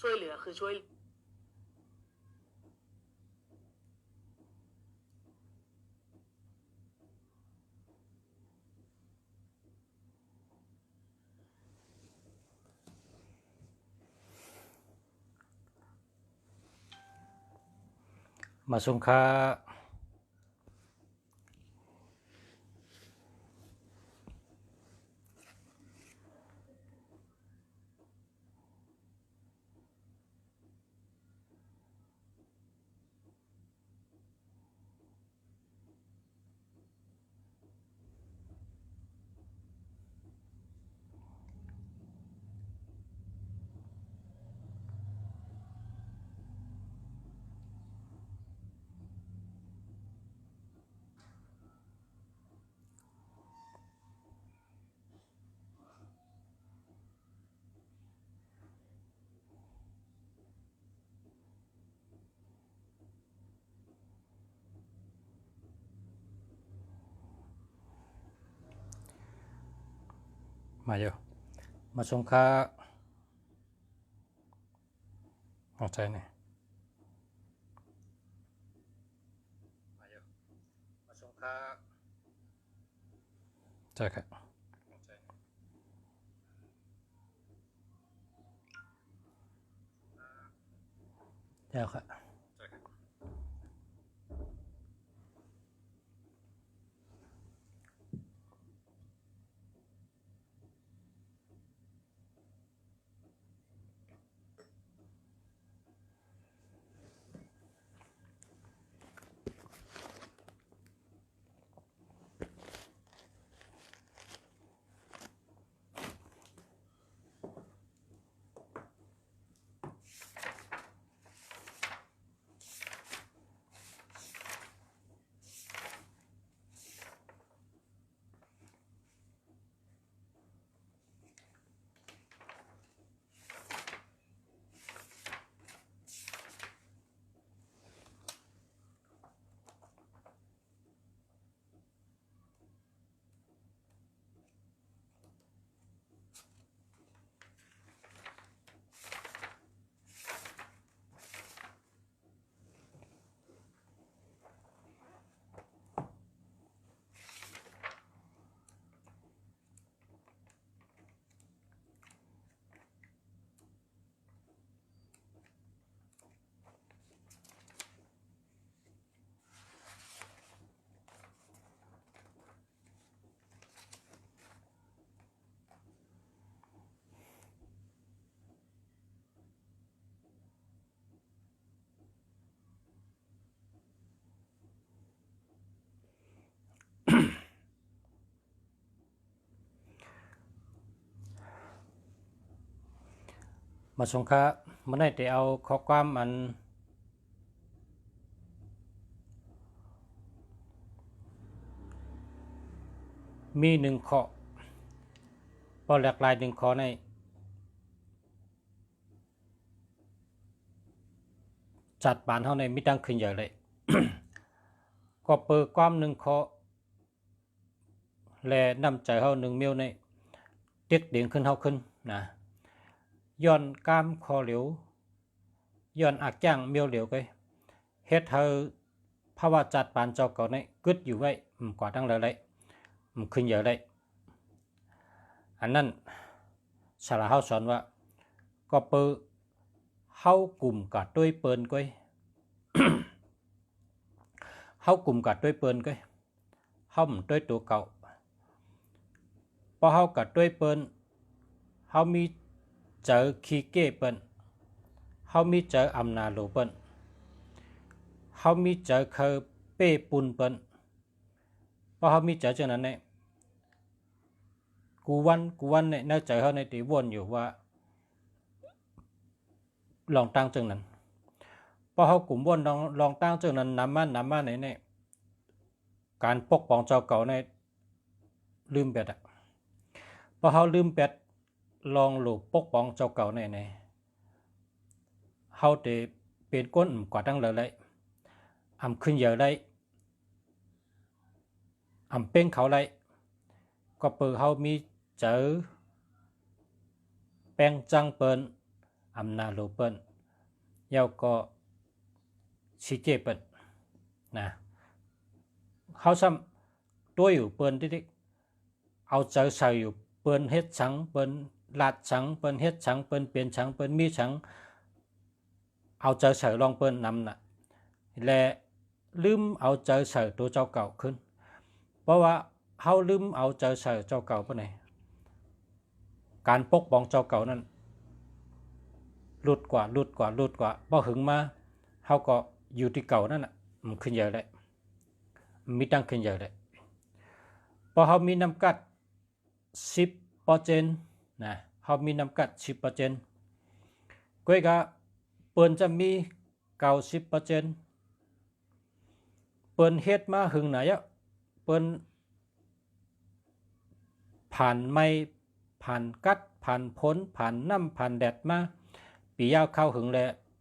ช่วยเหลือคือช่วยมาสงค้ามาอยู่มาสงค้าเข้าใจเนี่ยมาอยู่มาสงค้าใช่ครับใช่ครับมาสงค้ามันได้แต่เอาข้อความอันมีหนึ่งข้อพอหลากหลายหนึ่งข้อในจัดบานเท่าในมิตั้งขึ้นเยอะเลย ก็เปิดความหนึ่งข้อและนำใจเขาหนึ่งเมียวในเด็กเดียงขึ้นเขาขึ้นนะย้อนกามคอเหลียวย้อนอักย่างเมียวเหลียวไปเฮ็ดเธอภาวะจัดปานเจ้าเก่าในกึดอยู่ไว้กว่าตั้งเลยขึ้นเยอะเลยอันนั้นสาระเขาสอนว่าก็เปิดเขากลุ่มกัดด้วยเปิลก้อย เขากลุ่มกัดด้วยเปิลก้อยเขาไม่ด้วยตัวเก่าพอเขากัดด้วยเปิลเขามีเจอขี้เก้เปิลเขามีเจออำนาจโลเปิลเขามีเจอเคอเป้ปุนเปิลพอเขามีเจอเช่นนั้นเนี่ยกูวันเนี่ยน่าใจเขาในตีวนอยู่ว่าลองตั้งจังนั้นพอเขากลุ่มวนลองตั้งจังนั้นนำมาในเนี่ยการปกป้องเจ้าเก่าในลืมเบ็ดอ่ะพอเขาลืมเป็ดลองหลูปกป้องเจ้าเก่าในเขาจะเป็นก้นกว่าตั้งเลยอำขึ้นเยอะเลยอำเป็นเขาเลยก็เปิดเขามีเจอแป้งจังเปิลอ อำนาจโลเปิ้นเย้าก็สิเจเปิ้นนะเฮาซ้ำตัวอยู่เปิ้นติ๊กเอาเจอใส่อยู่เปิ้นเฮ็ดสังเปิ้นลาดสังเปิ้นเฮ็ดสังเปิ้นเปลี่ยนสังเปิ้นมีสังเอาเจอใส่ลองเปิ้นนำน่ะและลืมเอาเจอใส่ตัวเจ้าเก่าขึ้นเพราะว่าเฮาลืมเอาเจอใส่เจ้าเก่าปานใดการปกป้องเจ้าเก่านั้นหลุดกว่าบ่หึงมาเฮาก็อยู่ที่เก่านั่นน่ะมันขึ้นเยอะแล้วมีตั้งขึ้นเยอะแล้วพอเฮามีน้ำกัด 10% นะเฮามีน้ำกัด 10% ก้อยก็เปิ้นจะมี 90% เปิ้นเฮ็ดมาหึงไหนอ่ะเปิ้นผ่านไม้ผ่านกัดผ่านพ้นผ่านน้ำผ่านแดดมาปียาวเข้าหึงแล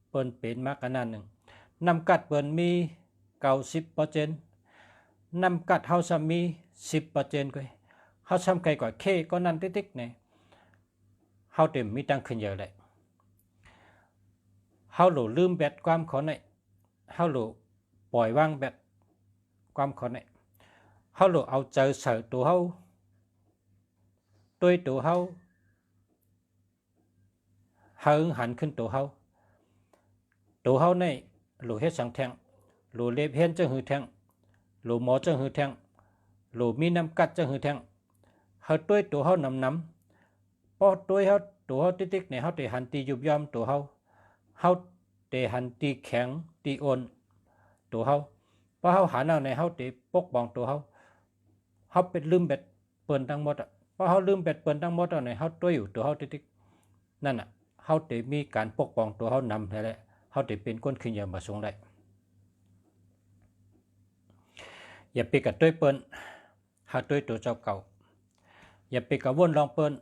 เปิ้นเป็นมากอันนั้นหนึ่งน้ำกัดเปิ้นมี 90% น้ำกัดเฮาซ้ำมี 10% ก้อยเฮาซ้ำไกลกว่าเคก็นั่นติ๊กๆเนี่ยเฮาเต็มมีตั้งขึ้นเยอะเลยเฮาหลูลืมแบตความขอในเฮาหลูปล่อยวางแบตความขอในเฮาหลูเอาเจอใส่ตัวเฮาตัวเฮาหึงหันขึ้นตัวเฮาในหลูเฮ็ดสังแทงหลูเล็บเห็นจังหือแทงหลูหมอจังหือแทงหลูมีน้ำกัดจังหือแทงเฮาตัวเฮานำพอตัวเฮาติ๊กๆเนี่ยเฮาได้หันตียุบย่อมตัวเฮาได้หันตีแข็งตีอ่อนตัวเฮาพอเฮาหันเอาในเฮาได้ปกป้องตัวเฮาเป็นลืมแบตเปิ้นทั้งหมดอ่ะพอเฮาลืมแบตเปิ้นทั้งหมดเอาในเฮาตัวอยู่ตัวเฮาติ๊กๆนั่นน่ะเฮาได้มีการปกป้องตัวเฮานำแท้ๆเฮาได้เป็นคนขึ้นยามมาสูงได้อย่าไปกับตัวเปิ้นหาตัวเจ้าเก่าอย่าไปกับวนลองเปิ้น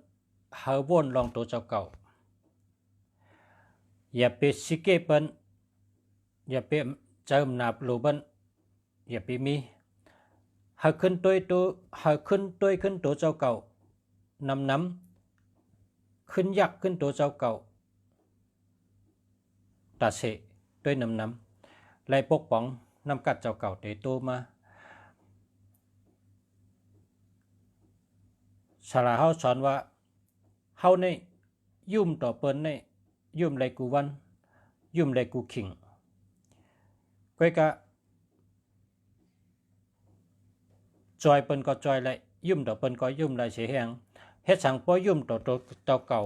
หาวนลองตัวเจ้าเก่าอย่าไปสิเกเปิ้นอย่าไปเจิมนาบลูเปิ้นอย่าไปมีหาขึ้นตัวเจ้าเก่านำขึ้นยักขึ้นตัวเจ้าเก่าตาเสด้วยนำไล่ปกป้องนำกัดเจ้าเก่าเตโตมาสาราเฮาสอนว่าเฮาในยุ่มต่อเปิ้นในยุ่มไลกูวันยุ่มไลกูขิงก้อยกะจอยเปิ้นก็จอยไลยุ่มต่อเปิ้นก็ยุ่มไลเสียแหงเฮ็ดสังป้อยุ่มต่อตัวเจ้าเก่า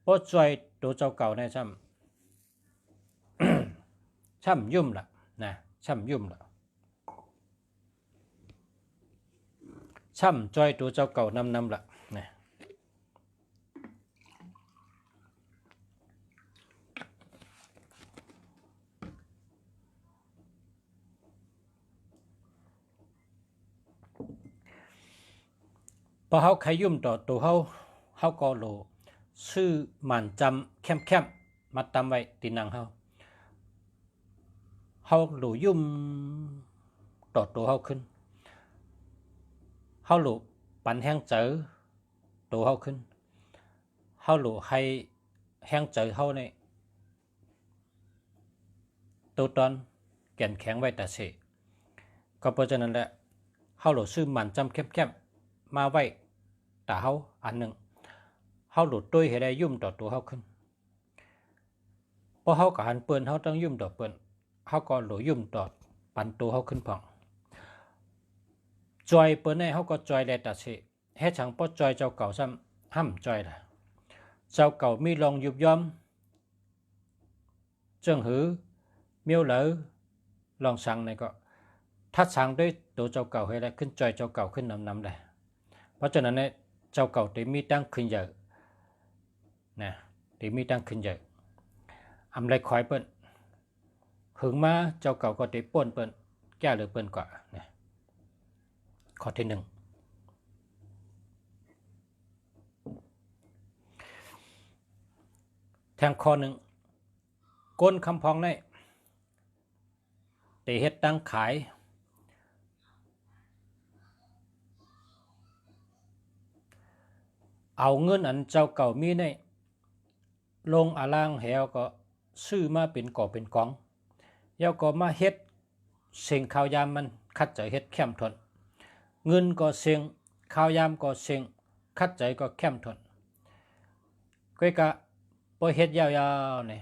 ป้อจอยตัวเจ้าเก่าในซ้ำ ซ้ำยุ่มล่ะนะซ้ำยุ่มล่ะซ้ำจอยตัวเจ้าเก่านำล่ะนะพอเฮาใครยุ่มต่อตัวเฮาก็โลชื่อหมันจำเข้มมาตำไว้ตีนังเฮาโลยุ่มต่อตัวเฮาขึ้นเฮาโลปันแห้งเจอตัวเฮาขึ้นเฮาโลให้แห้งเจอเฮาในตัวตอนแก่นแข็งไว้แต่เสก็เพราะฉะนั้นแหละเฮาโลชื่อหมันจำเข้มมาไว้ตาเฮาอันหนึ่งเฮาหลุดด้วยให้ได้ยุ่มต่อตัวเฮาขึ้นพอเฮากับหันเปิ้นเฮาต้องยุ่มต่อเปิ้นเฮาก็หลุดยุ่มต่อปันตัวเฮาขึ้นพองจอยเปิ้นให้เฮาก็จอยได้ตัดสิเฮ็ดจังบ่จอยเจ้าเก่าซ้ำห้ำจอยล่ะเจ้าเก่ามีลองยุบย่อมเจิงหือเมียวเหลอลองสั่งในก็ถ้าสั่งด้วยตัวเจ้าเก่าให้ได้ขึ้นจอยเจ้าเก่าขึ้นนำได้เพราะฉะนั้นเนี่ยเจ้าเก่าได้มีตั้งขึ้นเยอะนะได้มีตั้งขึ้นเยอะอำไรคอยเปิ้นหึงมาเจ้าเก่าก็ได้ป่นเปิ้นแก้หรือเปิ้นกว่านะข้อที่หนึ่งแทงข้อหนึ่งก้นคำพองในได้เฮ็ดตั้งขายเอาเงินอันเจ้าเก่ามีใน ลงอาล่างแหวก็ซื้อมาเป็นก่อเป็นกองแล้วก็มาเฮ็ดเสียงข้าวยามมันคัดใจเฮ็ดเข้มทนเงินก็เสียงข้าวยามก็เสียงคัดใจก็เข้มทนก้อยกะพอเฮ็ดยาวๆนี่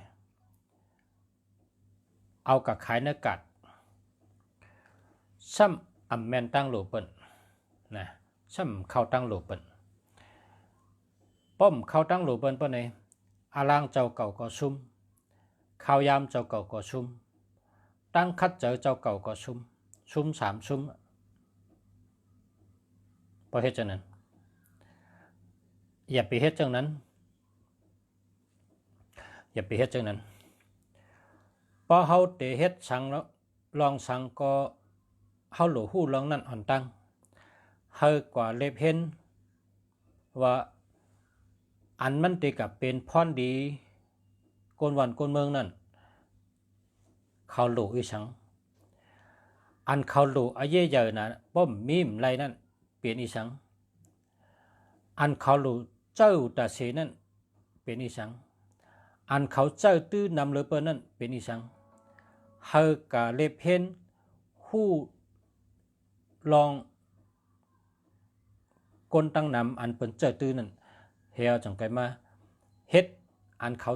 เอากับขายเนื้อกัดซ้ำอำแมนตั้งโหลเปิ้นนะซ้ำเข้าตั้งโหลเปิ้นป้อมเข้าตั้งโหลเปิ้นเปิ้นไหนอาล่างเจ้าเก่าก็ซุ่มข้าวยามเจ้าเก่าก็ซุ่มตั้งคัดเจอเจ้าเก่าก็ซุ่ม3 ซุ่มพอเฮ็ดจังนั้นอย่าไปเฮ็ดจังนั้นพอเฮาเตเฮ็ดสังแล้วลองสังก็เฮาหลูฮู้ลองนั่นอ่อนตั้งเฮากว่าเล็บเห็นว่าอันมันติกับเป็นพรดีกวนวันกวนเมืองนั่นเขาหลูอีสังอันเขาหลูอาเย่เยอะนะป้อมมีมไรนั่นเปลี่ยนอีสังอันเขาหลูเจ้าตาเสนั่นเป็นอีสังอันเขาเจ้าตื้อนำเลเปอร์นั่นเป็นอีสังเฮากะเล็บเห็นฮู้ลองกนตั้งนำอันเปิ้นเจ้าตื้อนั่นเฮียจังไกมาเฮ็ดอันเขา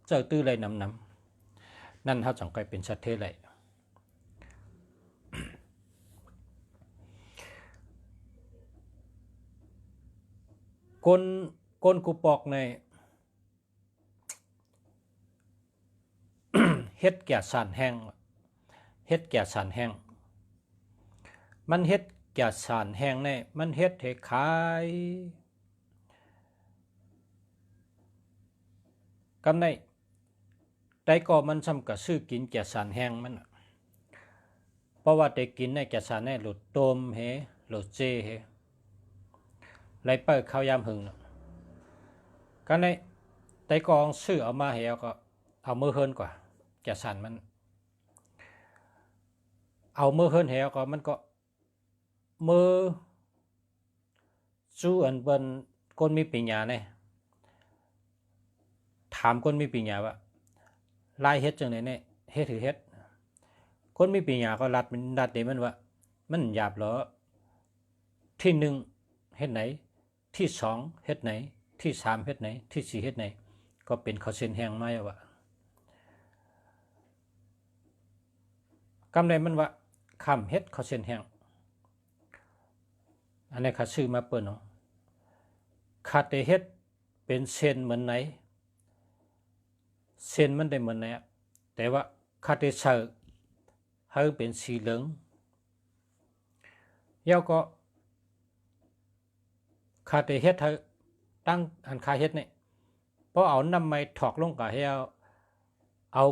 เจ้าตื้อเลยนำนั่นเฮาจังไกเป็นชัดเทเลยกนกูปอกในเฮ็ดแก่สารแห้งมันเฮ็ดแก่สารแห้งในมันเฮ็ดให้ขายกำในแต่ก็มันซ้ำกับซื้อกินแก่สารแห้งมันเพราะว่าได้กินในแก่สารในหลุดโตมเฮหลุดเจเฮไหลเปิดข้าวยามหึงก็ในแต่กองซื้อเอามาเฮก็เอามือเฮินกว่าแก่สารมันเอามือเฮินเฮก็มันก็มือจู้อันเปิ้นคนมีปัญญาเนี่ยถามคนมีปัญญาว่าลายเฮ็ดจังได๋เนี่ยเฮ็ดหรือเฮ็ดคนมีปัญญาก็รัดเดมันว่ามันหยาบเหรอที่1เฮ็ดไหนที่2เฮ็ดไหนที่3เฮ็ดไหนที่4เฮ็ดไหนก็เป็นข้าวเส้นแห้งมาว่า กำไรมันว่าคำเฮ็ดเขาเส้นแห้งอันนี้ข้าซื้อมาเปิดเนาะข้าได้เฮ็ดเป็นเส้นเหมือนไหนเส้นมันได้เหมือนไหนแต่ว่าข้าได้ใส่ให้เป็นสีเหลืองแล้วก็ข้าได้เฮ็ดให้ตั้งอันข้าเฮ็ดนี่พอเอาน้ำไม้ถอกลงก็ให้เอา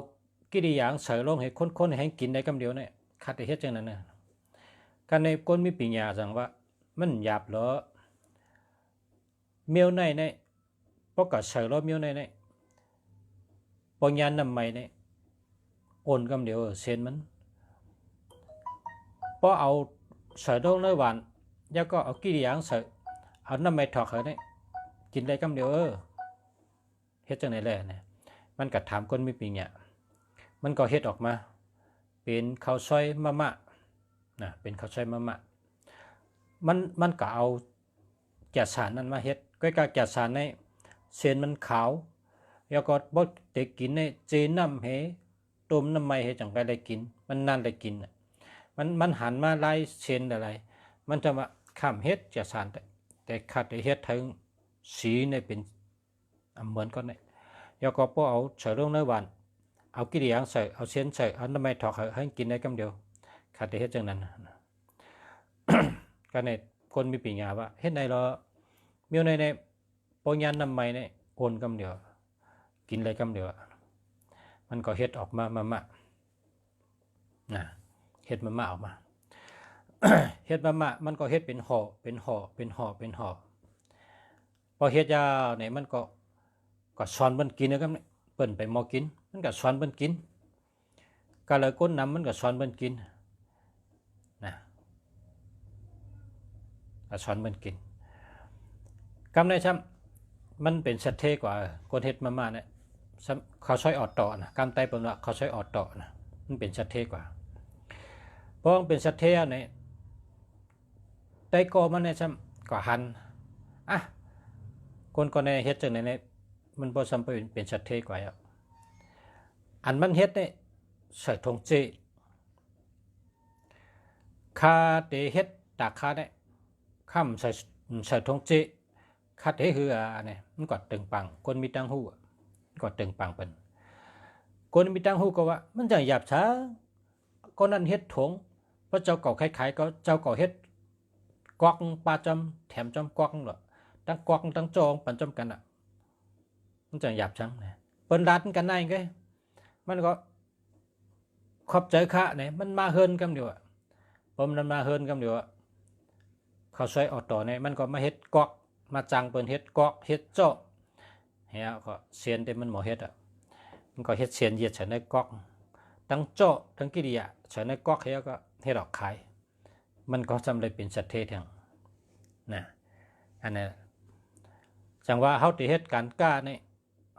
กิริยางใส่ลงให้คนๆให้กินได้กำเดียวเนี่ยข้าได้เฮ็ดจังนั้นน่ะกันในคนมีปัญญาจังว่ามันหยาบเหรอเมียวในเนี่ยพอก็ใส่แล้วเมียวในปองยานน้ำไม้เนี่ยโอนกำเดียวเส้นมันพอเอาใส่ลงในหวานแล้วก็เอากิริยางใส่เอาน้ำไม้ถอกให้เนี่ยกินได้กำเดียวเฮ็ดจังไหนแหละเนี่ยมันก็ถามคนมีปัญญามันก็เฮ็ดออกมาเป็นข้าวซอยมะมะนะเป็นข้าวซอยมะมะมันก็เอาแก่สารนั้นมาเฮ็ดก็กะแก่สารในเส้นมันขาวแล้วก็บ่ได้กินในเจน้ำเฮต้มน้ำไม้เฮจังได๋ได้กินมันนานได้กินมันหันมาหลายเส้นอะไรมันจะว่าข้ามเฮ็ดแก่สารแต่คัดได้เฮ็ดถึงสีเนี่ยเป็นเหมือนกันเนี่ยแล้วก็พอเอาใส่ลงในหวานเอากิริยางใส่เอาเส้นใส่เอาน้ำไม้ถอกให้กินได้กำเดียวคัดได้เฮ็ดจังนั้นก็ในคนมีปัญญาว่าเฮ็ดได้เหรอมีในปองยานน้ำไม้เนี่ยโอนกำเดียวกินได้กำเดียวมันก็เฮ็ดออกมามะนะเฮ็ดมะออกมาเฮ็ดมะมันก็เฮ็ดเป็นห่อพอเฮ็ดยาวเนี่ยมันก็สอนเพิ่นกินนะครับเปิ้นไปหมอกินมันก็สอนเพิ่นกินก็เลยก้นนำมันก็สอนเพิ่นกินนะก็สอนเพิ่นกินกำได้ซ้ มันเป็นชัดเทกว่าคนเฮ็ดมาเนี่ยเขาใช้ออดต่อนะกำไตเปิ้นว่าเขาใช้ออดต่อนะมันเป็นชัดเทกว่าเพราะมันเป็นชัดเทเนี่ยไตก็มันเนี่ยซ้ำก็หันอ่ะคนก็ในเฮ็ดจังได๋เนี่ยมันบ่ซ้ำเป็นชัดเทกว่าอ่ะอันมันเฮ็ดเนี่ยใส่ทงเจคาเตเฮ็ดตากคาเนี่ยค่ำใส่ทงเจคาเตฮือเนี่ยมันก็ตึงปังคนมีตังหูก็ตึงปังเป็นคนมีตังหูก็ว่ามันจะหยาบช้าก็นั่นเฮ็ดถงเพราะเจ้าเก่าคล้ายๆก็เจ้าเก่าเฮ็ดกวักปลาจำแถมจำกวักหรอตั้งกวักตั้งจองปันจำกันอ่ะมันจะหยาบช้ำเนี่ยเปิ้นรัดกันได้ไงมันก็ขอบใจข้าเนี่ยมันมาเฮินกันเดียวอ่ะผมมันมาเฮินกันเดียวอ่ะเขาใช้ออต่อเนี่ยมันก็มาเฮ็ดกวักมาจังเปิ้นเฮ็ดกวักเฮ็ดเจาะเฮียก็เสียนแต่มันหมอเฮ็ดอ่ะมันก็เฮ็ดเสียนเหยียดใส่ในกวักตั้งเจาะทั้งกิริยาใส่ในกวักเฮียก็เฮ็ดออกขายมันก็จำเลยเป็นสัตว์เทศอย่างนะอันนี้จังว่าเฮาติเฮ็ดการก้าเนี่ย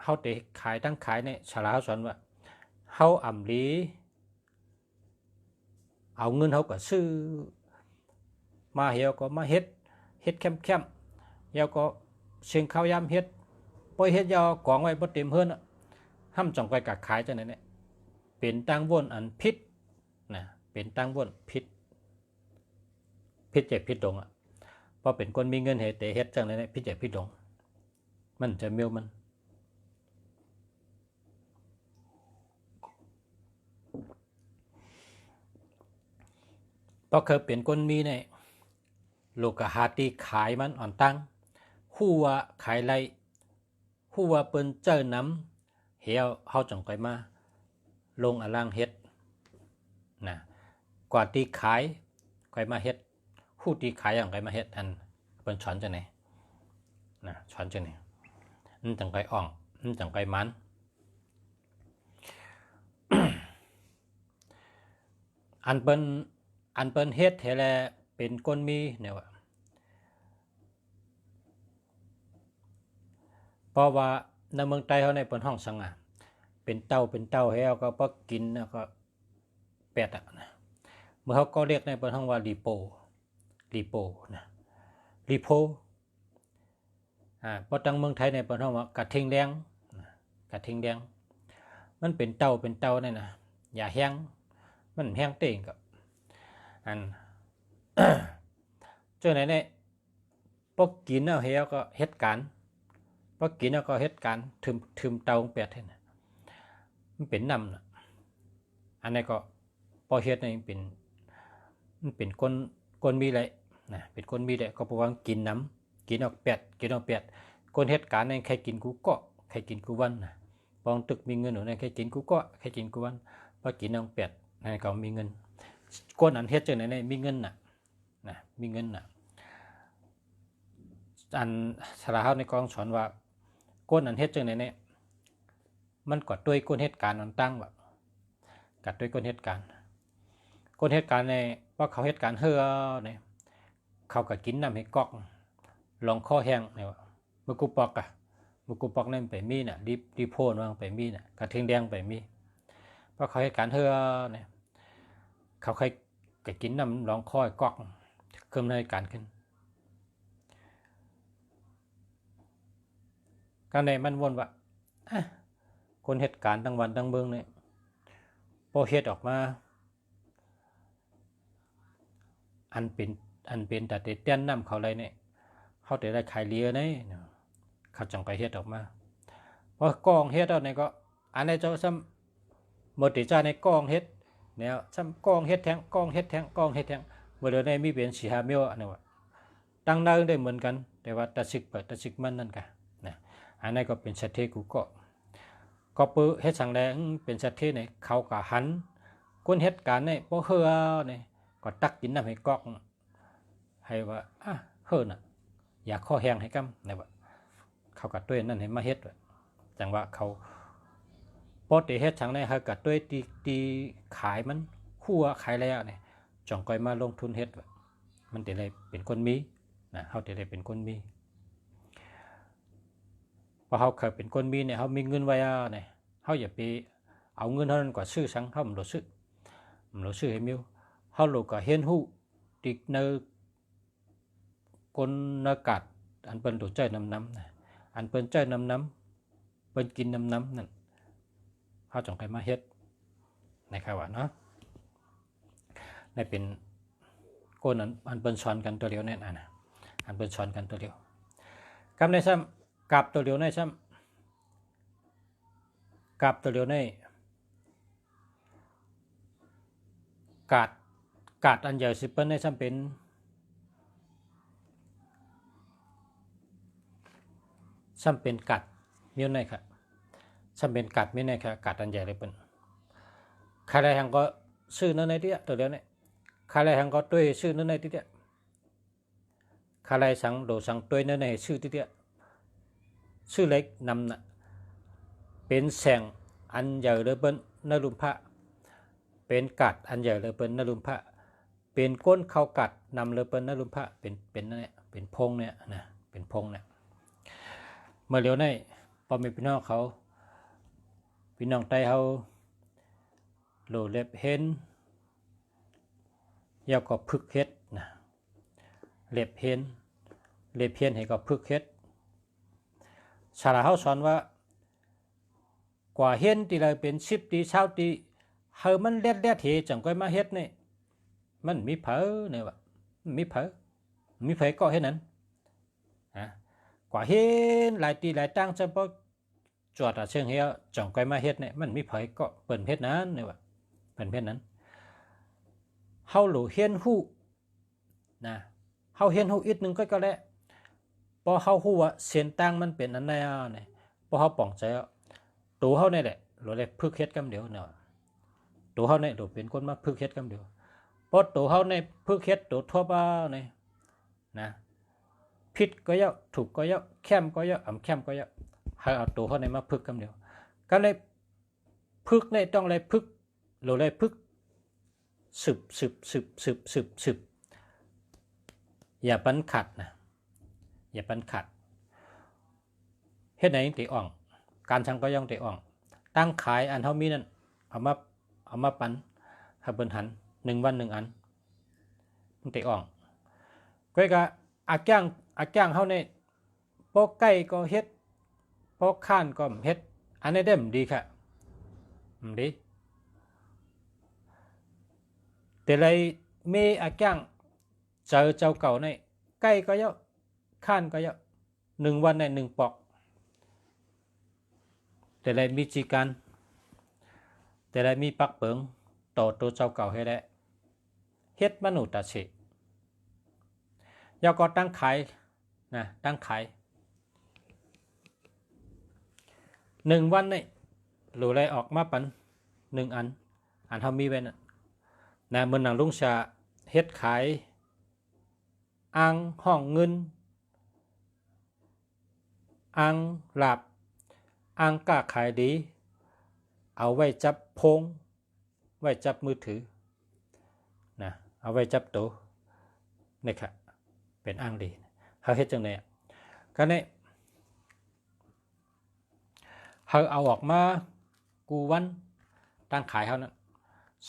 เฮาติขายตั้งขายเนี่ยฉลาดสอนว่าเฮาอ่ำลีเอาเงินเฮาก็ซื้อมาเฮียก็มาเฮ็ดเข้มๆเฮียก็เชียงข้าวยามเฮ็ดปล่อยเฮ็ดยาวกองไว้บ่เต็มเฮือนห้ำจังไปกักขายจังได๋เนี่ยเป็นตั้งวนอันผิดนะเป็นตั้งวนผิดเจ็บผิดดงอ่ะพอเป็นคนมีเงินเฮ็ดจังได๋เนี่ยผิดเจ็บผิดดงมันจะเมียวมันพอเคยเป็นคนมีเนี่ยลูกกะหาตีขายมันอ่อนตั้งฮู้ว่าขายไรฮู้ว่าเปิ้นเจ้าน้ำเหี่ยวเฮาจังไปมาลงอล่างเฮ็ดนะกว่าตีขายไปมาเฮ็ดฮู้ตีขายอย่างไปมาเฮ็ดอันเปิ้นสอนจังได๋นะสอนจังได๋มันจังไปอ่องมันจังไปมัน อันเปิ้นเฮ็ดแท้แลเป็นคนมีเนี่ยว่าเพราะว่าในเมืองไทยเฮาในเปิ้นห้องสังอ่ะเป็นเต้าเฮาก็บ่กินแล้วก็เป็ดอ่ะนะเมื่อเฮาก็เรียกในเปิ้นห้องว่าลีโปนะลีโพพอตั้งเมืองไทยในเปิ้นห้องว่ากระทิงแดงมันเป็นเต้านั่นน่ะอย่าแห้งมันแห้งเต่งกับอัน เจ้าไหนเนี่ยพอกินเอาเฮาก็เฮ็ดการพอกินเอาก็เฮ็ดการทึมเตาเป็ดให้น่ะมันเป็นน้ำน่ะอันนี้ก็พอเฮ็ดนี่มันเป็นคนมีเลยนะเป็นคนมีเลยก็เพราะว่ากินน้ำกินเอาเป็ดคนเฮ็ดการนี่ใครกินกูก็ใครกินกูวันน่ะปองตึกมีเงินหนูนี่ใครกินกูก็ใครกินกูวันพอกินเอาเป็ดนั่นก็มีเงินคนอันเฮ็ดจังได๋เนี่ยมีเงินน่ะนะมีเงินน่ะอันสาระเฮาในกองสอนว่าก้นอันเฮ็ดจังได๋เนี่ยมันก็ด้วยก้นเฮ็ดการอันตั้งว่ากัดด้วยก้นเฮ็ดการในว่าเขาเฮ็ดการเฮือเนี่ยเขาก็กินน้ำให้กอกลองคอแห้งเนี่ยว่ามือกูปอกนั่นไปมีน่ะดิโพนว่าไปมีน่ะกระทิงแดงไปมีเพราะเขาเฮ็ดการเฮือเนี่ยเขาเคยก็กินน้ำลองคอยกอกเพิ่มในการขึ้นการในมันวนว่าคนเหตุการณ์ทั้งวันทั้งเมืองเนี่ยพอเฮ็ดออกมาอันเป็นแต่เต้นน้ำเขาอะไรเนี่ยเขาแต่ได้ขายเลียเนี่ยเขาจังไปเฮ็ดออกมาพอกองเฮ็ดเอาเนี่ยก็อันนี้เจ้าซ้ำหมดติจ้าในกองเฮ็ดเนี่ยซ้ำกองเฮ็ดแทงเมื่อเดือนในมีเป็น4-5 เมลอันนี้ว่าตั้งได้เหมือนกันแต่ว่าตัดสิกมันนั่นกันนะอันนี้ก็เป็นสัตว์เทกูก็ปื้อเฮ็ดสังแดงเป็นสัตว์เทเนี่ยเขาก็หันคนเฮ็ดการเนี่ยบ่เฮือเนี่ยก็ตักกินน้ำให้กอกให้ว่าเฮือน่ะอยากข้อแห้งให้กำเนี่ยว่าเขาก็ด้วยนั่นให้มาเฮ็ดจังว่าเขาปกติเฮ็ดสังแดงเฮาก็ด้วยตีขายมันคั่วขายแล้วเนี่ยจ่องก้อยมาลงทุนเฮ็ดมันจะได้เป็นคนมีนะเฮาจะได้เป็นคนมี พอเขาเคยเป็นคนมีเนี่ยเขามีเงินไว้เนี่ยเขาอย่าไปเอาเงินเท่านั้นกว่าซื้อสังเขามันรู้ซื้อให้มิวเขาหลุดก็เห็นหูติดในคนนกัดอันเป็นตัวใจน้ำอันเป็นใจน้ำเป็นกินน้ำนั่นเขาจงไปมาเฮ็ดในข่าวว่าเนาะในเป็นก้นอันเป็นช้อนกันตัวเดียวเนี่ยนะอันเป็นช้อนกันตัวเดียวกับในซ้ำกับตัวเดียวในซ้ำกับตัวเดียวในกาดอันใหญ่สิเป็นในซ้ำเป็นกัดมีในค่ะซ้ำเป็นกัดมีในค่ะกัดอันใหญ่เลยเป็นใครแห่งก็ซื้อนั่นในที่ตัวเดียวเนี่ยใครแห่งก็ตัวซื้อนั่นในที่เดียวใครสั่งโดสั่งตัวนั่นในซื้อที่เดียวซื้อเล็กนำน่ะเป็นแสงอันใหญ่เลยเป็นนลุมพระเป็นกัดอันใหญ่เลยเป็นนลุมพระเป็นก้นเข้ากัดนำเลยเป็นนลุมพระเป็นนั่นเนี่ยเป็นพงเนี่ยนะเป็นพงเนี่ยเมื่อเร็วในพอมีพี่น้องเขาพี่น้องไต้เขาโหลเล็บเห็นยาวก็พึกเฮ็ดนะเล็บเห็นให้ก็พึกเฮ็ดสาระเขาสอนว่ากว่าเห็นที่เราเป็น10 ตี20 ตีเฮามันเล็ดเหจังก้อยมาเฮ็ดนี่มันมีเผอเนี่ยว่ามีเผอก็เฮ็ดนั้นกว่าเห็นหลายตีหลายตั้งจะบ่จวดเชิงเฮียจังก้อยมาเฮ็ดนี่มันมีเผอก็เปิ้นเฮ็ดนั้นเนี่ยว่าเปิ้นเฮ็ดนั้นเฮาหลูเห็นฮู้นะเฮาเห็นฮู้อีกนึงก็แล้วพอเฮาฮู้ว่าเส้นตั้งมันเป็นอันใดเนี่ยพอเฮาป้องใจตัวเฮานี่แหละโหลเลยพึกเฮ็ดกำเดียวเนาะตัวเฮาเนี่ยโหลเป็นคนมาพึกเฮ็ดกำเดียวพอตัวเฮาในพึกเฮ็ดตัวทั่วบ้าเนี่ยนะผิดก็เยอะถูกก็เยอะแคมก็เยอะแคมก็เยอะให้เอาตัวเฮาในมาพึกกำเดียวก็เลยพึกเนี่ยต้องเลยพึกโหลเลยพึกสืบอย่าปันขัดนะอย่าปันขัดเฮ็ดไหนติอ่องการชังก็ย่องติอ่องตั้งขายอันเท่ามีนั่นเอามาปันให้เปิ้นหัน1 วัน 1 อันมันติอ่องก้อยก็อาจ้างเฮาในพอใกล้ก็เฮ็ดพอข้านก็เฮ็ดอันนี้ได้ดีค่ะดีแต่ไรเมอาจ้างเจอเจ้าเก่าในใกล้ก็เยอะข้านก็เยอะ1 วันใน1 ปอกแต่ไรมีจีกันแต่ไรมีปักเปิงต่อตัวเจ้าเก่าให้ได้เฮ็ดมนุษย์ตาเฉยยาก็ตั้งขายนะตั้งขาย1 วันนี่หรืออะไรออกมาปัน1 อันเท่ามีไว้นะเมื่อนางลุงชาเฮ็ดขายอ่างห้องเงินอ่างหลับอ่างก้าขายดีเอาไว้จับพงไว้จับมือถือนะเอาไว้จับโตนี่ค่ะเป็นอ่างดีเขาเฮ็ดจังได๋ก็นี่เขาเอาออกมากูวันตั้งขายเขานั้น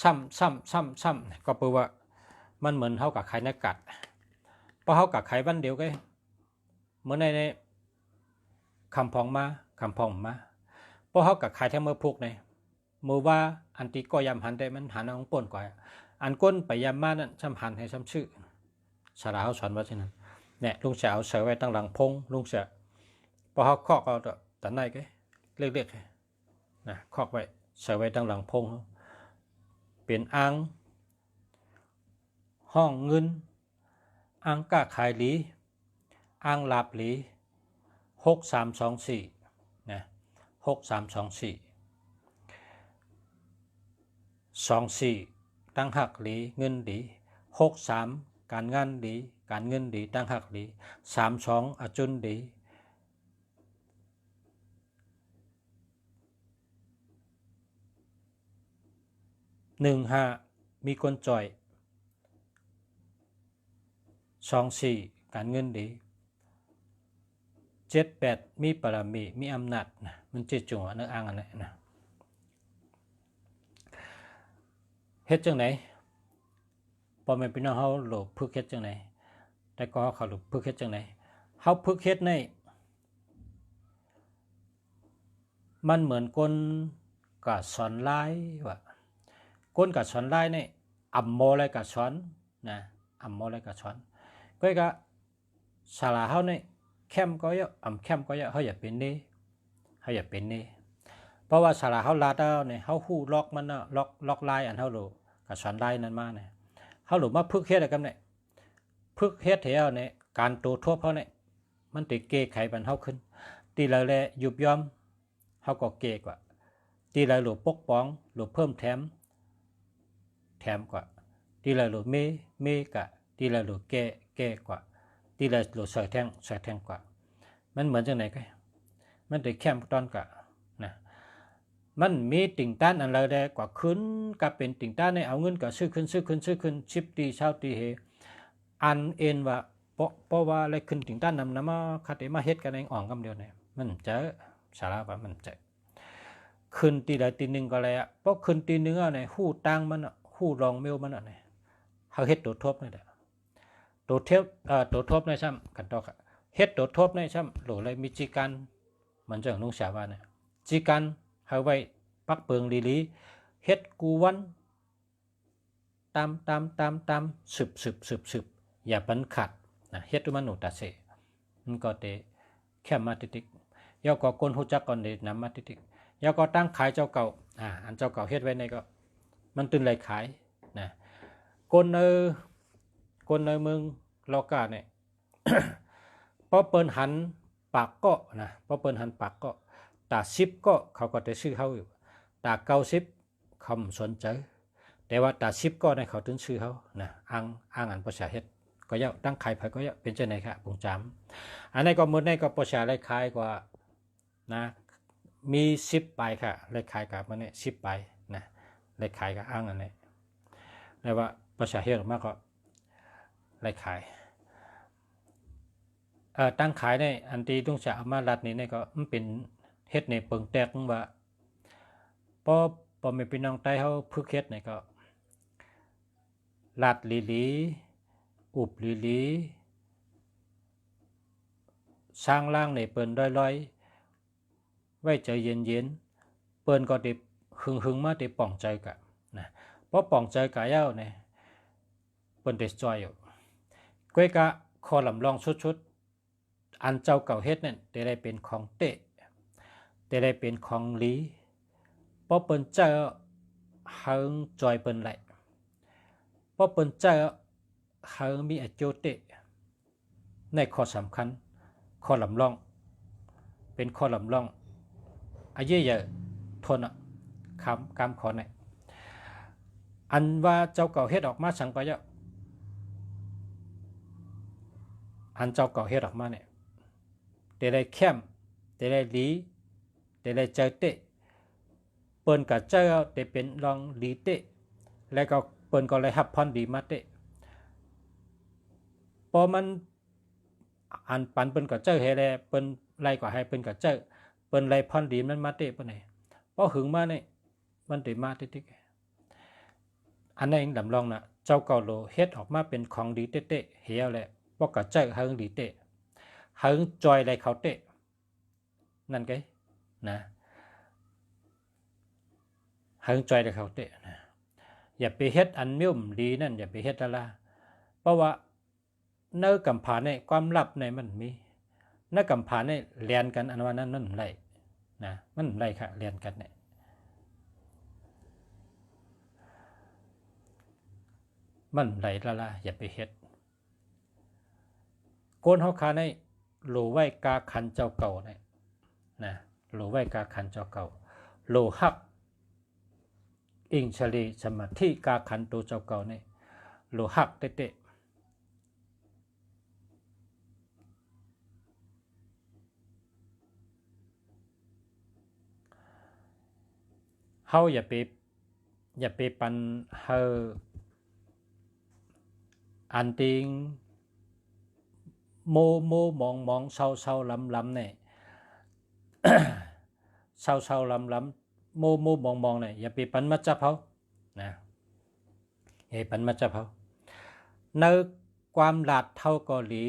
ซ้ำก็แปลว่ามันเหมือนเขากับขายในกัดพอเขากับขายวันเดียวก็เหมือนในคำพองมาพอเขากับขายแท้เมื่อพุกในมือว่าอันตีก็ยำหันได้มันหันของป่นกว่าอันก้นไปยำมานั่นซ้ำหันให้ซ้ำชื่อสาระเขาสอนว่าเช่นนั้นเนี่ยลุงเสียเอาเสือไว้ตั้งหลังพงลุงเสียพอเขาคอกเอาแต่ในก็เรียกนะคอกไว้เสือไว้ตั้งหลังพงเป็นอ่างห้องเงินอ่างก้าขายหลีอ่างลาบหลี6324นะ6324ตั้งหักหลีเงินหลี63การงานหลีการเงินหลีตั้งหักหลี32อจุนหลี15มีคนจ่อย24การเงินดี 7-8มีปรมีมีอำนาจนะมันจะจงอันอ้างอันไหนนะเฮ็ดจังไหนพอแม่พี่น้องเฮาโหลพึกเฮ็ดจังไหนแต่ก็เขาโหลพึกเฮ็ดจังไหนเฮาพึกเฮ็ดในมันเหมือนคนกะสอนลายว่าคนกะสอนลายในอัมโมเลยกะสอนนะอัมโมเลยกะสอนก็กะศาลาเฮาในแคมก็เยอะแคมก็เยอะเฮาอย่าเป็นนี่เฮาอย่าเป็นนี่เพราะว่าศาลาเฮาลาดเอาเนี่ยเฮาฮู้ล็อกมันน่ะล็อกลายอันเฮาโหลกะสอนลายนั้นมาเนี่ยเฮาโหลมาพึกเฮ็ดกันเนี่ยพึกเฮ็ดให้เฮาเนี่ยการโตทบเฮาเนี่ยมันติเกไขบันเฮาขึ้นตีแล้วแลยุบยอมเฮาก็เกกว่าตีแล้วหลปกป้องหลเพิ่มแถมกว่าตีแล้วหลเมกะตีแล้วหลแก้กว่าตีแล้วหลใส่แท่งกว่ามันเหมือนจังไหนกันมันได้แคมตอนกะนะมันมีติ่งต้านอันไรได้กว่าขึ้นกับเป็นติ่งต้านในเอาเงินกับซื้อขึ้นชิปตีเช่าตีเฮอันเอ็นว่าเพราะว่าอะไรขึ้นติ่งต้านนำมาคาเตมาเฮ็ดกันเองอ่องกำเดียวเนี่ยมันเจอสาระว่ามันเจอขึ้นตีใดตีหนึ่งก็เลยอ่ะเพราะขึ้นตีหนึ่งอ่ะเนี่ยหู้ตังมันอ่ะหู้รองเมลมันอ่ะเนี่ยเขาเฮ็ดตัวทบนี่แหละตัวทบในซ้ำกันตอกเฮ็ดตัวทบในซ้ำหรืออะไรมีจีกันมันจะนุ่งสาวาเนี่ยจีกันเอาไว้ปักเปิงลีเฮ็ดกูวันตามสืบอย่าปันขัดนะเฮ็ดตัวมันหนูตาเสมันก็เตแค่มาติกยอก็คนหูจักก่อนเดนำมาติกยอก็ตั้งขายเจ้าเก่าอันเจ้าเก่าเฮ็ดไว้ในก็มันตื่นเลยขายนะคนเมืองลอกาเนี่ยพอเปิ้นหันปากก็นะพอเปิ้นหันปากก็ตา10ก็เขาก็จะซื้อเขาอยู่ตา90เขาสนใจแต่ว่าตา10ก็ในเขาถึงซื้อเขานะอ้างอันประชาเฮ็ดก็ยะตั้งขายไปก็ยะเป็นจังได๋ครับปุงจำอันนี้ก็หมดในก็ประชาได้ขายกว่านะมี10ใบค่ะเลขขายกับมันเนี่ย10ใบนะเลขขายกับอ้างอันนี้แล้วว่าประชาเฮ็ดออกมาก็เลขขายตั้งขายในอันที่ต้องจะเอามารัดนี่ก็มันเป็นเฮ็ดในเปิงแตกว่าพอแม่พี่น้องใต้เฮาพึกเฮ็ดนี่ก็ลัดลีอุบลีสร้างล่างในเปิ้นร้อยไว้ใจเย็นเปิ้นก็ได้หึงมาได้ป่องใจกะนะเพราะป่องใจกะยาวเนี่ยเปิ้นได้จอยอยู่ก้อยกะคอลำลองชุดอันเจ้าเก่าเฮ็ดนั่นได้เป็นของเตะได้เป็นของลีเพราะเปิ้นเจ้าหึงจอยเปิ้นไหลเพราะเปิ้นเจ้าหึงมีอโจเตะในข้อสำคัญข้อลำลองเป็นข้อลำลองอายุเยอะทนกำขอเนี่ยอันว่าเจ้าเก่าเฮ็ดออกมาสังก็เยอะอันเจ้าเก่าเฮ็ดออกมาเนี่ยได้เข้มได้ลีได้เจอเตะเปิ้นกับเจ้าได้เป็นรองลีเตะแล้วก็เปิ้นก็เลยฮับพรดีมาเตะพอมันอันปันเปิ้นกับเจ้าเฮแลเปิ้นไล่กว่าให้เปิ้นกับเจ้าเปิ้นไล่พรดีมันมาเตะปะเนี่ยพอหึงมาเนี่ยมันได้มาติ๊กอันนั้นดำลองน่ะเจ้าเก่าโลเฮ็ดออกมาเป็นของดีเตะเฮียแหละพอกับเจ้าหึงดีเตะหึงจอยไล่เขาเตะนั่นไงนะหึงจอยไล่เขาเตะนะอย่าไปเฮ็ดอันมิ่มดีนั่นอย่าไปเฮ็ดละเพราะว่าเนื้อกำผาในความลับในมันมีเนื้อกำผาในเรียนกันอันว่านั้นนั่นไรนะมันไรค่ะเรียนกันเนี่ยมันไรละอย่าไปเฮ็ดโกนเฮาคาในโลไว้กาคันเจ้าเก่าเนี่ยนะโลไว้กาคันเจ้าเก่าโลฮักอิงชลีสมาธิกาคันตัวเจ้าเก่าเนี่ยโลฮักเตะเฮาอย่าไปปันเฮา อันติง โมโมมองมองเศร้าเศร้าลำลำเนี่ย เศร้าเศร้าลำลำโมโมมองมองเนี่ยอย่าไปปันมาจับเขานะอย่าปันมาจับเขาในความหลาดเท่าเกาหลี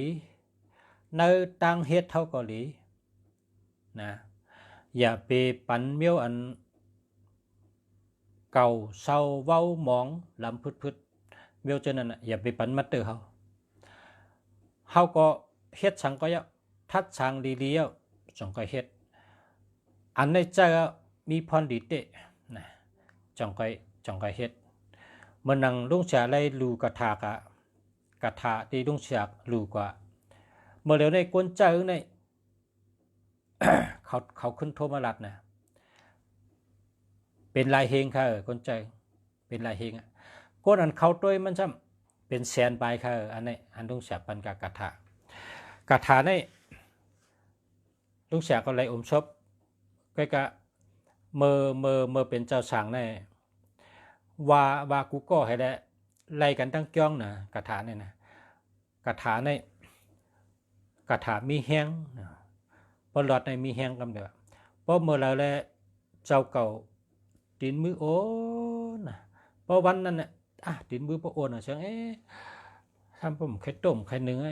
ในตังเฮ็ดเท่าเกาหลีนะอย่าไปปันเมียวอันเก่าเศร้าเว้ามองลำพึดเมียวเจนั่นอย่าไปปันมาเตอเขาก็เฮ็ดสังก็ยะทัดสังลีเลียวจงก็เฮ็ดอันในใจมีพรดีเตะนะจงก็เฮ็ดเมื่อนังลุงเสียไล่ลูกระทากระทาที่ลุงเสียลูกว่าเมื่อเดี๋ยวในกวนใจใน เขาขึ้นโทมาลัดนะเป็นลายเฮงค่ะคนใจเป็นลายเฮงอ่ะก้นอันเขาด้วยมันซ้ำเป็นแสนใบค่ะอันนี้อันลุงเสียปันกับกระทาในลุงเสียก็เลยอมชบก็กะเมื่อเป็นเจ้าสางในว่ากูก็ให้ได้ไล่กันตั้งจ้องนะกระถาเนี่ยนะกระถาในกระถามีแห้งพอหลอดในมีแห้งกำเดียวเพราะเมื่อเราแล้วเจ้าเก่าดินมือโอนนะเพราะวันนั้นเนี่ยดินมือพระโอนเชียงทำผมไข่ต้มไข่เนื้อ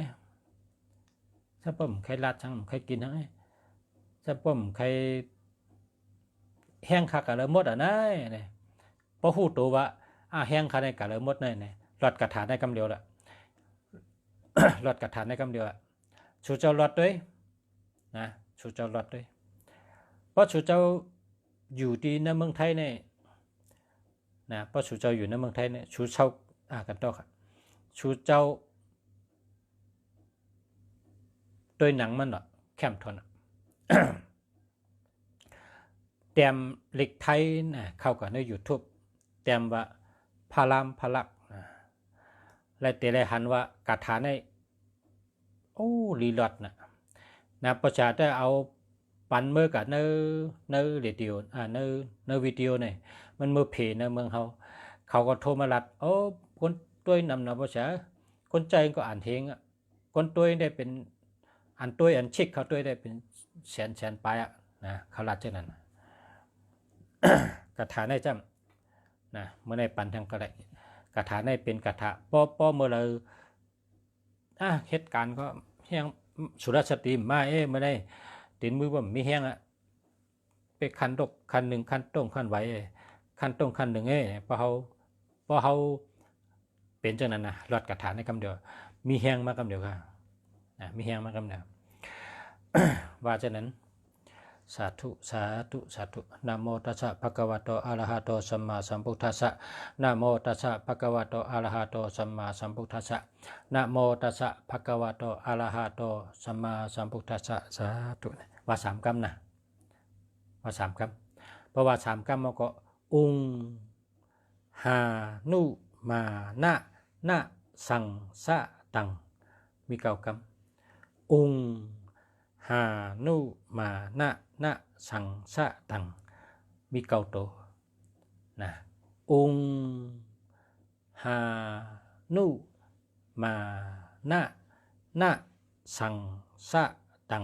ถ้าผมไข่ลาดช่างไข่กินทั้งถ้าผมไข่แห้งคักอะไรหมดนะเนี่ยพอหูตัวว่าแห้งคักในกะเลยหมดเนี่ยหลอดกระถาในกำเดียวละ หลอดกระถาในกำเดียวชูเจ้าหลอดด้วยนะชูเจ้าหลอดด้วยเพราะชูเจ้าอยู่ที่ในเมืองไทยเนี่ยนะเพราะชูเจ้าอยู่ในเมืองไทยเนี่ยชูเช่ากันต่อครับชูเจ้าโดยหนังมันหรอแคมทนเตรียมเล็กไทยนะเข้ากับใน YouTube เตรียมว่าพารามพลักและเตะหันว่ากระถาในลีลอดนะประชาได้เอาปันเมื่อกับเนเรดิโอเนวิดีโอเนี่ยมันมือเพในเมืองเขาก็โทรมาลัดคนตัวนำนะประชาคนใจก็อ่านเฮงคนตัวได้เป็นอันตัวอันชิกเขาตัวได้เป็นแสนไปนะเขาลัดเช่นนั้นกระถาในจ้ำนะเมื่อในปันทางกระไรกระถาในเป็นกระถาป้อเมื่อเราเหตุการณ์ก็แห้งสุรสตรีมาเมื่อได้ตินมือว่ามีแห้งไปคันตกคันหนึ่งคันต้งคันไหวคันต้งคันหนึ่งพอเขาเป็นจังนั้นนะหลอดกระถาในคำเดียวมีแห้งมากคำเดียวค่ะมีแห้งมากคำเดียว ว่าจังนั้นสาธุสาธุสาธุนะโมตัสสะภะคะวะโตอะระหะโตสัมมาสัมพุทธัสสะนะโมตัสสะภะคะวะโตอะระหะโตสัมมาสัมพุทธัสสะนะโมตัสสะภะคะวะโตอะระหะโตสัมมาสัมพุทธัสสะสาธุว่าสามคำนะว่าสามคำเพราะว่าสามคำมันก็อุงหานุมานะสังสะตังมีเก้าคำอุงหานุมานะสังสะตังมีเก้าตัวนะองหานุมานะสังสะตัง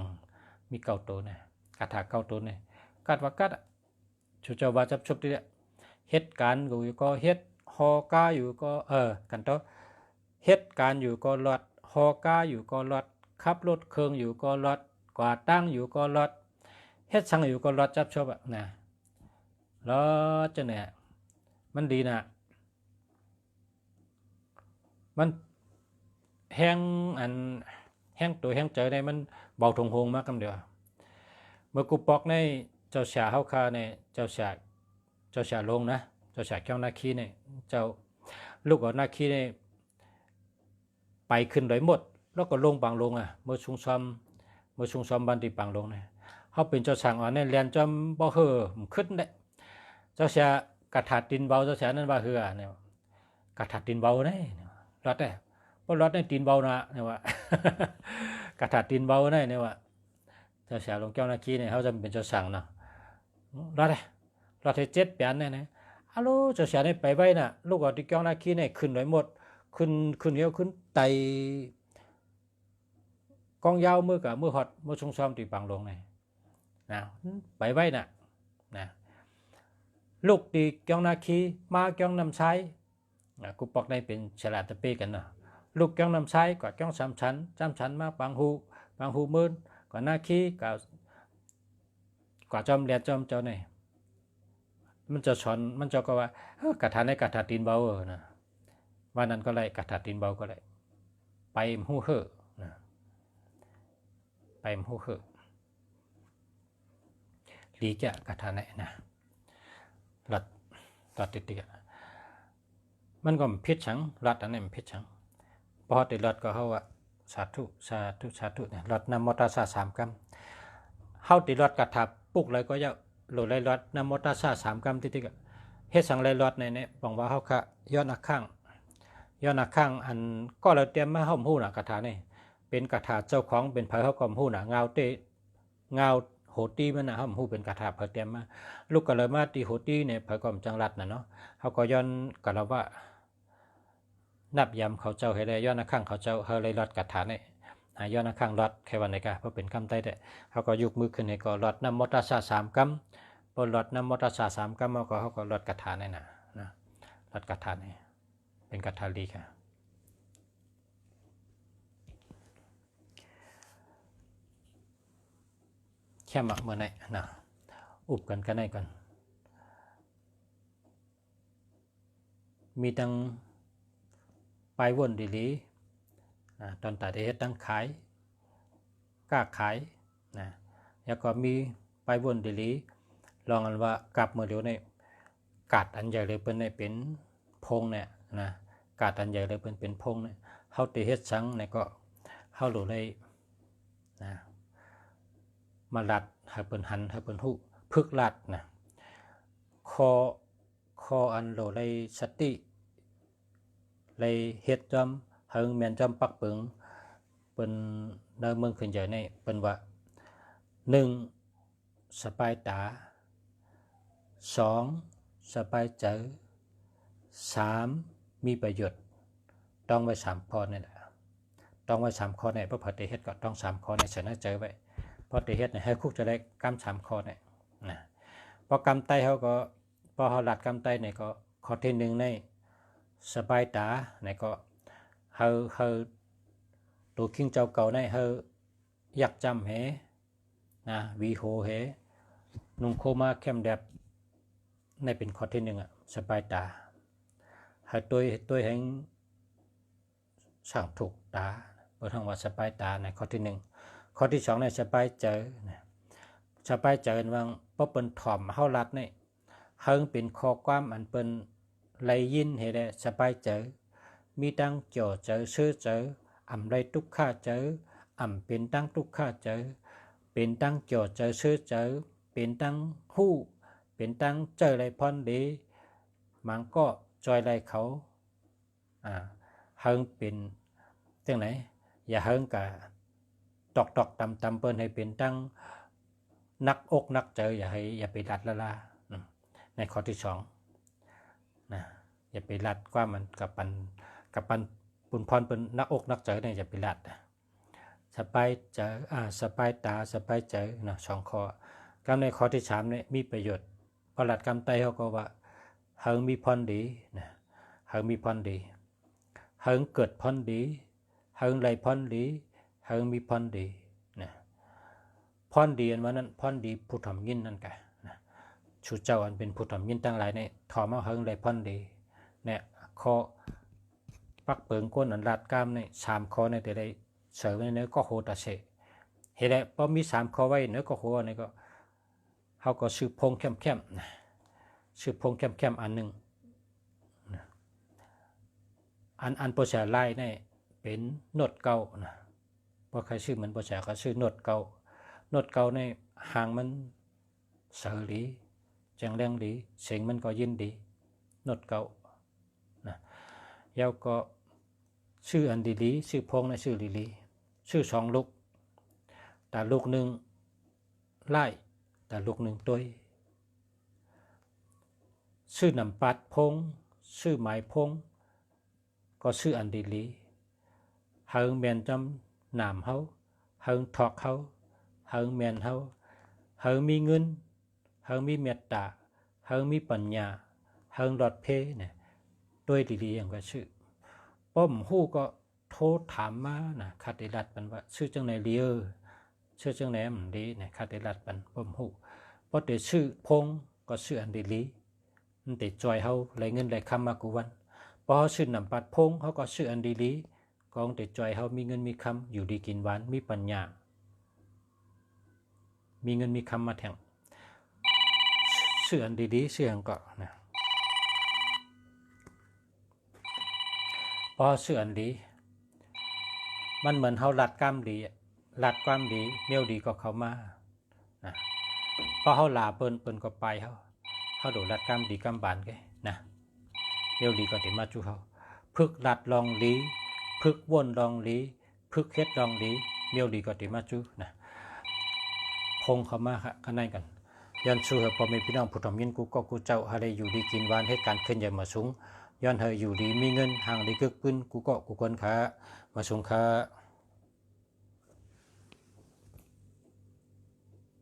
มีเก้าตัวนะคาถาเก้าตัวนะกัดว่ากัดชูเจ้าว่าจับชุบที่เหตุการณ์อยู่ก็เหตุฮอกาอยู่ก็กันต่อเหตุการณ์อยู่ก็ลอดฮอกาอยู่ก็ลอดขับรถเครื่องอยู่ก็ลอดกว่าตั้งอยู่ก็ลอดเฮ็ดสังอยู่ก็ลอดจับชบนะลอดจะเนี่ยมันดีนะมันแห้งแห้งตัวแห้งใจในมันเบาทงหงมากคำเดียวเมื่อกูปอกในเจ้าฉาเฮาคาในเจ้าฉาลงนะเจ้าฉาแก้วนาคีเนี่ยเจ้าลูกของนาคีเนี่ยไปขึ้นโดยหมดแล้วก็ลงบางลงเมื่อชุงซ้อมบันติปังลงเนี่ยเขาเป็นเจ้าสั่งเนี่ยเรียนจำบ่เฮอขึ้นเนี่ยเจ้าเสียกระถาดินเบาเจ้าเสียนั่นว่าเฮือเนี่ยกระถาดินเบาเนี่ยรถเนี่ยเพราะรถเนี่ยดินเบานะเนี่ยว่ากระถาดินเบาเนี่ยว่าเจ้าเสียลงแก้วนาคีเนี่ยเขาจะเป็นเจ้าสั่งเนาะรถที่7 ปีเนี่ยนะฮัลโหลเจ้าเสียเนี่ยไปไว้น่ะลูกของที่แก้วนาคีเนี่ยขึ้นโดยหมดขึ้นเดียวขึ้นไต กองยาวมือกับมือฮอดมือชงซ้อมตีปังลงnàyนะไปไว้น่ะนะลูกตีเกียงนาคีมาเกียงนำใช้กูปอกในเป็นฉลาดตะเป้กันเนาะลูกเกียงนำใช้ก็เกียงสามชั้นมาปังหูมื่นก็นาคีก็จอมเรียนจอมเจ้าเนี่ยมันจะสอนมันจะก็ว่ากระถาในกระถาตีนเบานะวันนั้นก็เลยกระถาตีนเบาก็เลยไปหูเหอะนะไปหูเหอะลีจะกระถาไหนนะรัดตัดติดมันก็พิษชังรัดอันนี้มันพิษชังพอติดรัดก็เขาว่าสาธุเนี่ยรัดนำมอตาซา3 กรัมเขาติดรัดกระถาปุกเลยก็จะโหลดเลยรัดนำมอตาซา3 กรัมติดก็เฮ็ดสังเลยรัดในนี้บอกว่าเขาค่ะย้อนข้างอันก็เราเตรียมมาห้อมหู้น่ะกระถานี่เป็นกระถาเจ้าของเป็นเผยเขากอมหู้น่ะเงาโหตีมันน่ะห้อมหู้เป็นกระถาเผยเตรียมมาลูกก็เลยมาตีโหตีเนี่ยเผยกอมจังรัดน่ะเนาะเขาก็ย้อนกับเราว่านับยำเขาเจ้าให้ได้ย้อนข้างเขาเจ้าเฮาเลยรัดกระถานี่ย้อนข้างรัดแค่วันไหนกะเพราะเป็นคำใต้ได้เขาก็ยกมือขึ้นให้ก็รัดน้ำมอตาซา3 กรัมพอรัดน้ำมอตาซา3 กรัมเขาก็รัดกระถานี่นะรัดกระถานี่เป็นกระถาลีค่ะแค่มาเมื่อไหร่นะอุบกันไหนก่อนมีตั้งไปวนดีๆตอนตัดเฮ็ดตั้งขายกล้าขายนะแล้วก็มีไปวนดีๆลองกันว่ากลับเมื่อเดี๋ยวในกาดอันใหญ่เลยเป็นพงเนี่ยนะกาดอันใหญ่เลยเป็นพงเนี่ยเขาตีเฮ็ดสังเนี่ยก็เขาหลุดเลยนะมาลัดให้เป็นหันให้เป็นหูพึกลัดนะคออันโหลเลยสติเลยเฮ็ดจอมเฮิงแมนจอมปักปึงเป็นในเมืองขึ้นใหญ่ในเป็นว่า1สบายตา2สบายใจ3มีประโยชน์ต้องไว้3 ข้อนี่แหละต้องไว้3 ข้อในพระพุทธเฮ็ดก็ต้อง3 ข้อในเสนอใจไว้พอติเฮ็ดให้คุกจะได้กำ3 ข้อเนี่ยนะพอกำไตเขาก็พอเขาหลัดกำไตเนี่ยก็ข้อที่1ในสบายตาเนี่ยก็เฮาตัวคิงเจ้าเก่าในเฮาอยากจำเหนะวีโหเหนุ่งโคมาเข้มแดบในเป็นข้อที่1สบายตาเฮาตัวแห่งสั่งถูกตาเปิดทางว่าสบายตาในข้อที่1ข้อที่2ในสบายใจสบายใจว่าเพราะเป็นถ่อมเฮาลัดนี่เฮิงเป็นข้อความอันเป็นไหลยินให้ได้สบายใจมีตั้งจ่อเจอซื้อเจอไรทุกข้าเจอเป็นตั้งทุกข้าเจอเป็นตั้งจ่อเจอซื้อเจอเป็นตั้งหู้เป็นตั้งเจอไรพรดีมันก็จอยไรเขาเฮิงเป็นจังไหนอย่าเฮิงกะตอกตำเปิ้นให้เป็นตั้งนักอกนักเจออย่าไปดัดละในข้อที่2นะอย่าไปรัดว่ามันกับปันปุนพรเป็นนักอกนักเจอเนี่ยอย่าไปรัดสบายเจอสบายตาสบายเจอนะ2 ข้อกำในข้อที่3เนี่ยมีประโยชน์พอหลัดกำไตเขาก็ว่าเฮิงมีพรดีนะเฮิงมีพรดีเฮิงเกิดพรดีเฮิงไรพรดีเฮิงมีพรดีนะพรดีอันว่านั้นพรดีผู้ทำยินนั่นกะนะชูเจ้าอันเป็นผู้ทำยินตั้งหลายเนี่ยถอมาเฮิงไรพรดีเนี่ยข้อปักเปิงก้นอันลาดกล้ามเนี่ย3 ข้อเนี่ยแต่ได้เสริมในเนื้อก็โหตาเสเห็นไหมพอมี3 ข้อไว้เนื้อก็โหเนี่ยก็เขาก็ชื่อพงเข้มนะชื่อพงเข้มอันหนึ่งอันโปรเซสไล่เนี่ยเป็นโนดเก่านะพอใครชื่อเหมือนโปรเซสก็ชื่อโนดเก่าในหางมันเสรีแจงแรงดีเสียงมันก็ยินดีโนดเก่านะแล้วก็ชื่ออันดีชื่อพงนะชื่อลีชื่อ2 ลูกแต่ลูก1ไล่แต่ลูก1ตัวชื่อนำปัดพงชื่อหมายพงก็ชื่ออันดีลีเฮิงเมียนจำนามเฮา hơn thọt hâu hơn miền hâu hơn mi ngân hơn mi miệt tả hơn miปัญญาhơn đọt phê này tôiดีๆอย่างก็ชื่อป้อมหู้ก็โทรถามมานะคาติรัดปันว่าชื่อจังไหนเลียชื่อจังไหนมันดีนะคาติรัดปันป้อมหู้เพราะเดี๋ยวชื่อพงก็ชื่ออันดีลีมันติดจอยเฮาไหลเงินไหลคำมากูวันพอเขาชื่อนำปัดพงเขาก็ชื่ออันดีลีกองติดจอยเฮามีเงินมีคำอยู่ดีกินหวานมีปัญญามีเงินมีคำมาแทงชื่ออันดีๆชื่ออันก็นะพอชื่ออันดีมันเหมือนเฮาลัดกล้ามดีลัดความดีเมียวดีก็เขามานะพอเฮาลาเปิ้นก็ไปเฮาโดลัดกล้ามดีกล้ามบานแกนะเมียวดีก็ติมาจูเฮาพึกลัดลองลีพึกวนลองลีพึกเฮ็ดลองลีเมียวดีก็ติมาจูนะพงเขามาค่ะข้างในกันย้อนสู้พอมีพี่น้องผู้ทำยินกูก็กูเจ้าหาได้อยู่ดีกินหวานเหตุการณ์ขึ้นใหญ่มาสูงย้อนเฮยอยู่ดีมีเงินห่างได้กึกปืนกูก็กูคนขามาสูงขา